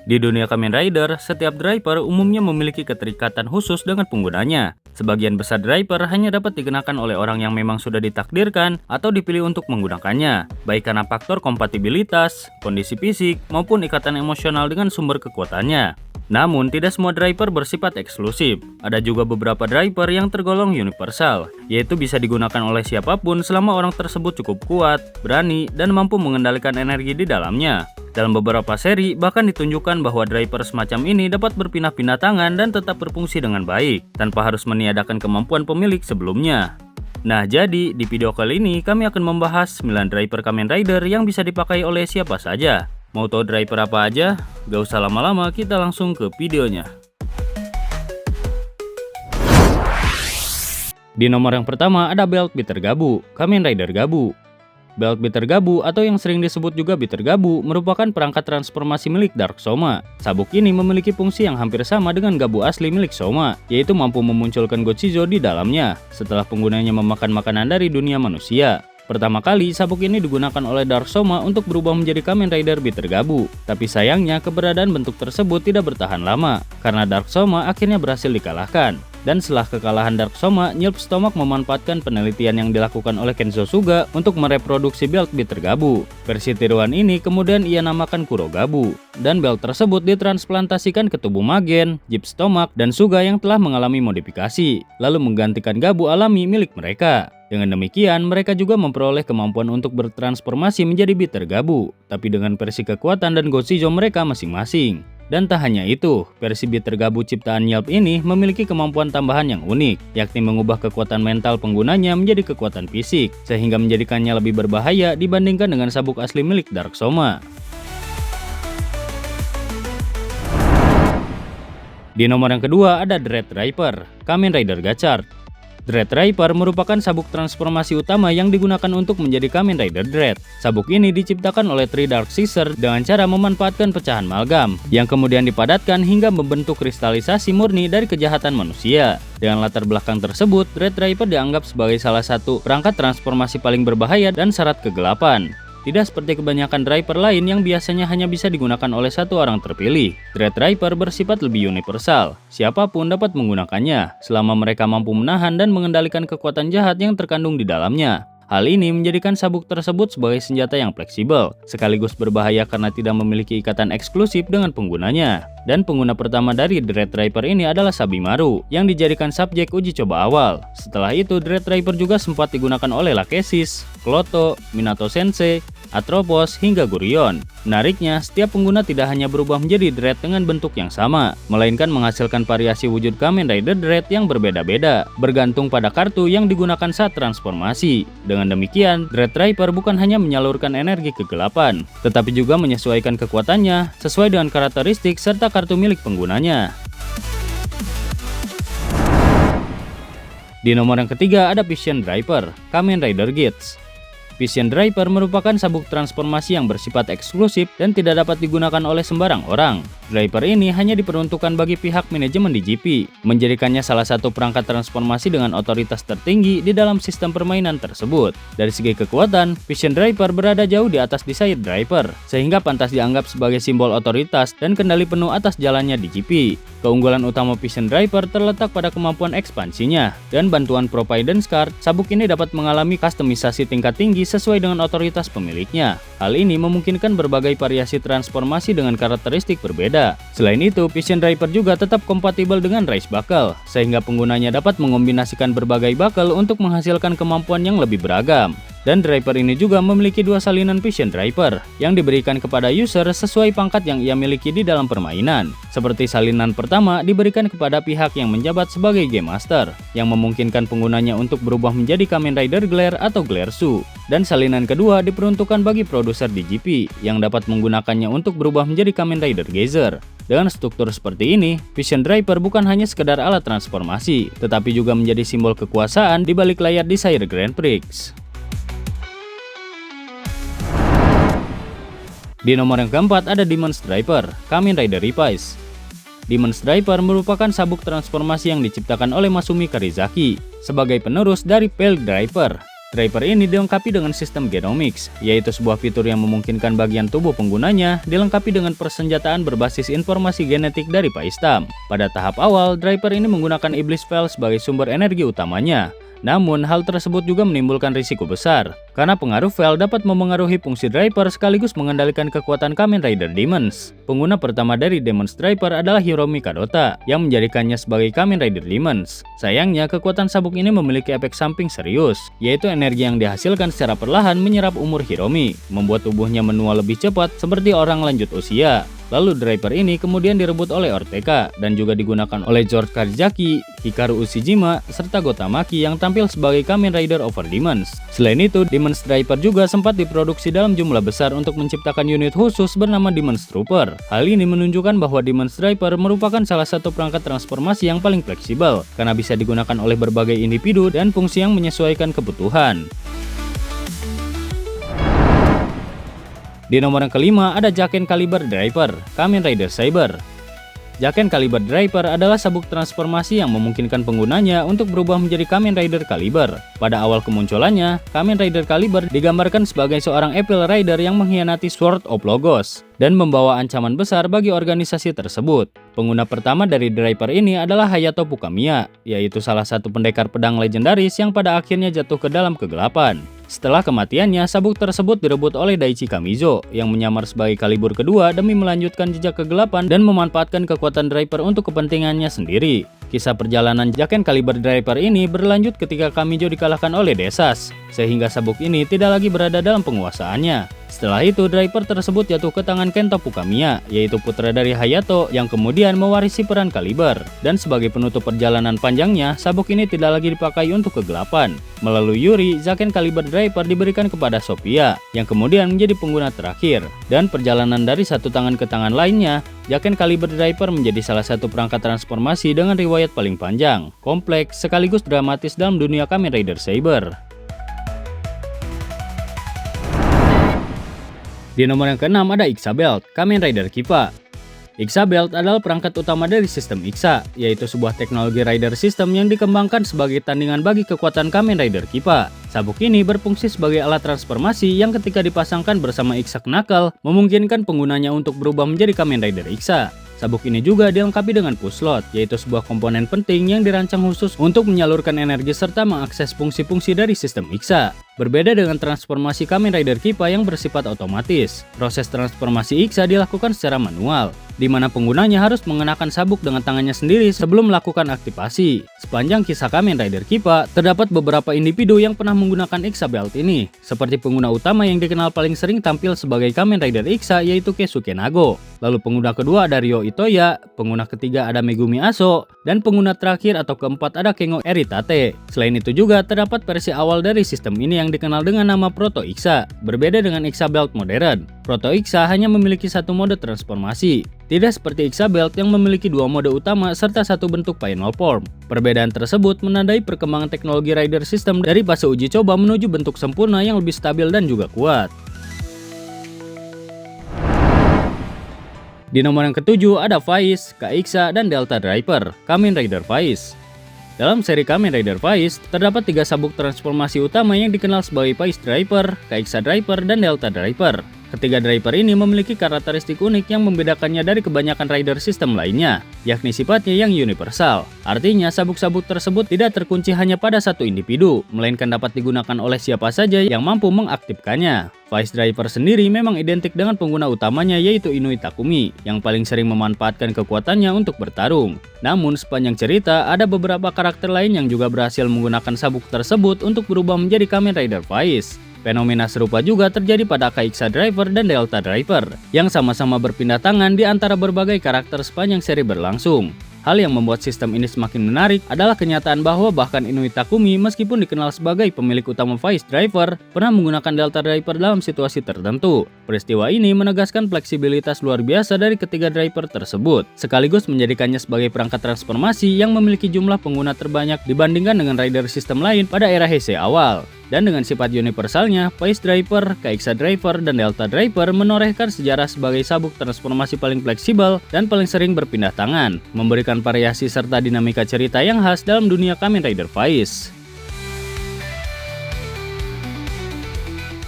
Di dunia Kamen Rider, setiap driver umumnya memiliki keterikatan khusus dengan penggunanya. Sebagian besar driver hanya dapat dikenakan oleh orang yang memang sudah ditakdirkan atau dipilih untuk menggunakannya, baik karena faktor kompatibilitas, kondisi fisik, maupun ikatan emosional dengan sumber kekuatannya. Namun, tidak semua driver bersifat eksklusif. Ada juga beberapa driver yang tergolong universal, yaitu bisa digunakan oleh siapapun selama orang tersebut cukup kuat, berani, dan mampu mengendalikan energi di dalamnya. Dalam beberapa seri, bahkan ditunjukkan bahwa driver semacam ini dapat berpindah-pindah tangan dan tetap berfungsi dengan baik, tanpa harus meniadakan kemampuan pemilik sebelumnya. Nah, jadi di video kali ini kami akan membahas 9 driver Kamen Rider yang bisa dipakai oleh siapa saja. Mau tahu driver apa aja? Gak usah lama-lama, kita langsung ke videonya. Di nomor yang pertama ada Belt Beater Gabu, Kamen Rider Gabu. Belt Beater Gabu atau yang sering disebut juga Beater Gabu merupakan perangkat transformasi milik Dark Soma. Sabuk ini memiliki fungsi yang hampir sama dengan Gabu asli milik Soma, yaitu mampu memunculkan Gochizo di dalamnya setelah penggunanya memakan makanan dari dunia manusia. Pertama kali, sabuk ini digunakan oleh Dark Soma untuk berubah menjadi Kamen Rider Beater Gabu. Tapi sayangnya, keberadaan bentuk tersebut tidak bertahan lama, karena Dark Soma akhirnya berhasil dikalahkan. Dan setelah kekalahan Dark Soma, Nyelp Stomach memanfaatkan penelitian yang dilakukan oleh Kenzo Suga untuk mereproduksi Belt Beater Gabu. Versi tiruan ini kemudian ia namakan Kuro Gabu. Dan belt tersebut ditransplantasikan ke tubuh Magen, Jeep Stomach, dan Suga yang telah mengalami modifikasi, lalu menggantikan Gabu alami milik mereka. Dengan demikian, mereka juga memperoleh kemampuan untuk bertransformasi menjadi Beater Gabu, tapi dengan versi kekuatan dan Gochizo mereka masing-masing. Dan tak hanya itu, versi Beater Gabu ciptaan Nyelp ini memiliki kemampuan tambahan yang unik, yakni mengubah kekuatan mental penggunanya menjadi kekuatan fisik, sehingga menjadikannya lebih berbahaya dibandingkan dengan sabuk asli milik Dark Soma. Di nomor yang kedua ada Dread Riper, Kamen Rider Gachard. Dread Riper merupakan sabuk transformasi utama yang digunakan untuk menjadi Kamen Rider Dread. Sabuk ini diciptakan oleh Three Dark Caesar dengan cara memanfaatkan pecahan malgam, yang kemudian dipadatkan hingga membentuk kristalisasi murni dari kejahatan manusia. Dengan latar belakang tersebut, Dread Riper dianggap sebagai salah satu perangkat transformasi paling berbahaya dan syarat kegelapan. Tidak seperti kebanyakan driver lain yang biasanya hanya bisa digunakan oleh satu orang terpilih. Dread Riper bersifat lebih universal. Siapapun dapat menggunakannya, selama mereka mampu menahan dan mengendalikan kekuatan jahat yang terkandung di dalamnya. Hal ini menjadikan sabuk tersebut sebagai senjata yang fleksibel, sekaligus berbahaya karena tidak memiliki ikatan eksklusif dengan penggunanya. Dan pengguna pertama dari Dread Riper ini adalah Sabimaru, yang dijadikan subjek uji coba awal. Setelah itu, Dread Riper juga sempat digunakan oleh Lachesis, Kloto, Minato Sensei, Atropos, hingga Gurion. Menariknya, setiap pengguna tidak hanya berubah menjadi Dread dengan bentuk yang sama, melainkan menghasilkan variasi wujud Kamen Rider Dread yang berbeda-beda, bergantung pada kartu yang digunakan saat transformasi. Dengan demikian, Dread Riper bukan hanya menyalurkan energi kegelapan, tetapi juga menyesuaikan kekuatannya sesuai dengan karakteristik serta kartu milik penggunanya. Di nomor yang ketiga ada Vision Driver, Kamen Rider Geats. Vision Driver merupakan sabuk transformasi yang bersifat eksklusif dan tidak dapat digunakan oleh sembarang orang. Driver ini hanya diperuntukkan bagi pihak manajemen di GP, menjadikannya salah satu perangkat transformasi dengan otoritas tertinggi di dalam sistem permainan tersebut. Dari segi kekuatan, Vision Driver berada jauh di atas Desire Driver, sehingga pantas dianggap sebagai simbol otoritas dan kendali penuh atas jalannya di GP. Keunggulan utama Vision Driver terletak pada kemampuan ekspansinya, dan bantuan Providence Card, sabuk ini dapat mengalami kustomisasi tingkat tinggi sesuai dengan otoritas pemiliknya. Hal ini memungkinkan berbagai variasi transformasi dengan karakteristik berbeda. Selain itu, Vision Driver juga tetap kompatibel dengan Rise Buckle, sehingga penggunanya dapat mengombinasikan berbagai buckle untuk menghasilkan kemampuan yang lebih beragam. Dan driver ini juga memiliki dua salinan Vision Driver yang diberikan kepada user sesuai pangkat yang ia miliki di dalam permainan. Seperti salinan pertama diberikan kepada pihak yang menjabat sebagai Game Master, yang memungkinkan penggunanya untuk berubah menjadi Kamen Rider Glare atau Glare Su. Dan salinan kedua diperuntukkan bagi produser di GP yang dapat menggunakannya untuk berubah menjadi Kamen Rider Geyser. Dengan struktur seperti ini, Vision Driver bukan hanya sekedar alat transformasi, tetapi juga menjadi simbol kekuasaan di balik layar Desire Grand Prix. Di nomor yang keempat ada Demon's Driver, Kamen Rider Reprise. Demon's Driver merupakan sabuk transformasi yang diciptakan oleh Masumi Karizaki sebagai penerus dari Pale Driver. Driver ini dilengkapi dengan sistem genomics, yaitu sebuah fitur yang memungkinkan bagian tubuh penggunanya dilengkapi dengan persenjataan berbasis informasi genetik dari Paestam. Pada tahap awal, driver ini menggunakan Iblis Veil sebagai sumber energi utamanya. Namun, hal tersebut juga menimbulkan risiko besar, karena pengaruh Veil dapat memengaruhi fungsi driver sekaligus mengendalikan kekuatan Kamen Rider Demons. Pengguna pertama dari Demons Driver adalah Hiromi Kadota, yang menjadikannya sebagai Kamen Rider Demons. Sayangnya, kekuatan sabuk ini memiliki efek samping serius, yaitu energi yang dihasilkan secara perlahan menyerap umur Hiromi, membuat tubuhnya menua lebih cepat seperti orang lanjut usia. Lalu driver ini kemudian direbut oleh Ortega dan juga digunakan oleh George Karizaki, Hikaru Ushijima, serta Gotamaki yang tampil sebagai Kamen Rider Over Demons. Selain itu, Demons Driver juga sempat diproduksi dalam jumlah besar untuk menciptakan unit khusus bernama Demons Trooper. Hal ini menunjukkan bahwa Demons Driver merupakan salah satu perangkat transformasi yang paling fleksibel karena bisa digunakan oleh berbagai individu dan fungsi yang menyesuaikan kebutuhan. Di nomor yang kelima ada Jaken Caliber Driver, Kamen Rider Saber. Jaken Caliber Driver adalah sabuk transformasi yang memungkinkan penggunanya untuk berubah menjadi Kamen Rider Caliber. Pada awal kemunculannya, Kamen Rider Caliber digambarkan sebagai seorang Evil Rider yang mengkhianati Sword of Logos dan membawa ancaman besar bagi organisasi tersebut. Pengguna pertama dari driver ini adalah Hayato Pukamiya, yaitu salah satu pendekar pedang legendaris yang pada akhirnya jatuh ke dalam kegelapan. Setelah kematiannya, sabuk tersebut direbut oleh Daichi Kamizo yang menyamar sebagai Kalibur kedua demi melanjutkan jejak kegelapan dan memanfaatkan kekuatan driver untuk kepentingannya sendiri. Kisah perjalanan Jaken Caliber Driver ini berlanjut ketika Kamizo dikalahkan oleh Desas, sehingga sabuk ini tidak lagi berada dalam penguasaannya. Setelah itu, driver tersebut jatuh ke tangan Kento Pukamiya, yaitu putra dari Hayato yang kemudian mewarisi peran Caliber. Dan sebagai penutup perjalanan panjangnya, sabuk ini tidak lagi dipakai untuk kegelapan. Melalui Yuri, Jaken Caliber Driver diberikan kepada Sophia, yang kemudian menjadi pengguna terakhir. Dan perjalanan dari satu tangan ke tangan lainnya, Jaken Caliber Driver menjadi salah satu perangkat transformasi dengan riwayat paling panjang, kompleks, sekaligus dramatis dalam dunia Kamen Rider Saber. Di nomor yang keenam ada Ixa Belt, Kamen Rider Kippa. Ixa Belt adalah perangkat utama dari sistem Ixa, yaitu sebuah teknologi rider system yang dikembangkan sebagai tandingan bagi kekuatan Kamen Rider Kippa. Sabuk ini berfungsi sebagai alat transformasi yang ketika dipasangkan bersama Ixa Knuckle, memungkinkan penggunanya untuk berubah menjadi Kamen Rider Ixa. Sabuk ini juga dilengkapi dengan push slot, yaitu sebuah komponen penting yang dirancang khusus untuk menyalurkan energi serta mengakses fungsi-fungsi dari sistem Ixa. Berbeda dengan transformasi Kamen Rider Kippa yang bersifat otomatis, proses transformasi Ixa dilakukan secara manual, di mana penggunanya harus mengenakan sabuk dengan tangannya sendiri sebelum melakukan aktivasi. Sepanjang kisah Kamen Rider Kippa, terdapat beberapa individu yang pernah menggunakan Ixa Belt ini, seperti pengguna utama yang dikenal paling sering tampil sebagai Kamen Rider Ixa yaitu Keisuke Nago. Lalu pengguna kedua ada Ryo Itoya, pengguna ketiga ada Megumi Aso, dan pengguna terakhir atau keempat ada Kengo Eritate. Selain itu juga terdapat versi awal dari sistem ini yang dikenal dengan nama Proto Ixa. Berbeda dengan Ixa Belt modern, Proto Ixa hanya memiliki satu mode transformasi, tidak seperti Ixa Belt yang memiliki dua mode utama serta satu bentuk final form. Perbedaan tersebut menandai perkembangan teknologi rider system dari fase uji coba menuju bentuk sempurna yang lebih stabil dan juga kuat. Di nomor yang ketujuh ada Faiz, Kaixa, dan Delta Driver, Kamen Rider Faiz. Dalam seri Kamen Rider Faiz, terdapat 3 sabuk transformasi utama yang dikenal sebagai Faiz Driver, Kaixa Driver, dan Delta Driver. Ketiga driver ini memiliki karakteristik unik yang membedakannya dari kebanyakan rider system lainnya, yakni sifatnya yang universal. Artinya, sabuk-sabuk tersebut tidak terkunci hanya pada satu individu, melainkan dapat digunakan oleh siapa saja yang mampu mengaktifkannya. Faiz Driver sendiri memang identik dengan pengguna utamanya yaitu Inui Takumi, yang paling sering memanfaatkan kekuatannya untuk bertarung. Namun, sepanjang cerita, ada beberapa karakter lain yang juga berhasil menggunakan sabuk tersebut untuk berubah menjadi Kamen Rider Faiz. Fenomena serupa juga terjadi pada Kaixa Driver dan Delta Driver, yang sama-sama berpindah tangan di antara berbagai karakter sepanjang seri berlangsung. Hal yang membuat sistem ini semakin menarik adalah kenyataan bahwa bahkan Inui Takumi meskipun dikenal sebagai pemilik utama Faiz Driver, pernah menggunakan Delta Driver dalam situasi tertentu. Peristiwa ini menegaskan fleksibilitas luar biasa dari ketiga driver tersebut, sekaligus menjadikannya sebagai perangkat transformasi yang memiliki jumlah pengguna terbanyak dibandingkan dengan rider sistem lain pada era Heisei awal. Dan dengan sifat universalnya, Faiz Driver, Kaixa Driver, dan Delta Driver menorehkan sejarah sebagai sabuk transformasi paling fleksibel dan paling sering berpindah tangan, memberikan variasi serta dinamika cerita yang khas dalam dunia Kamen Rider Faiz.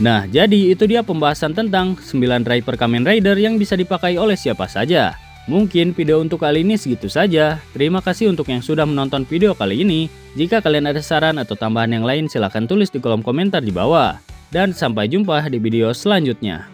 Nah, jadi itu dia pembahasan tentang 9 Driver Kamen Rider yang bisa dipakai oleh siapa saja. Mungkin video untuk kali ini segitu saja. Terima kasih untuk yang sudah menonton video kali ini. Jika kalian ada saran atau tambahan yang lain silahkan tulis di kolom komentar di bawah. Dan sampai jumpa di video selanjutnya.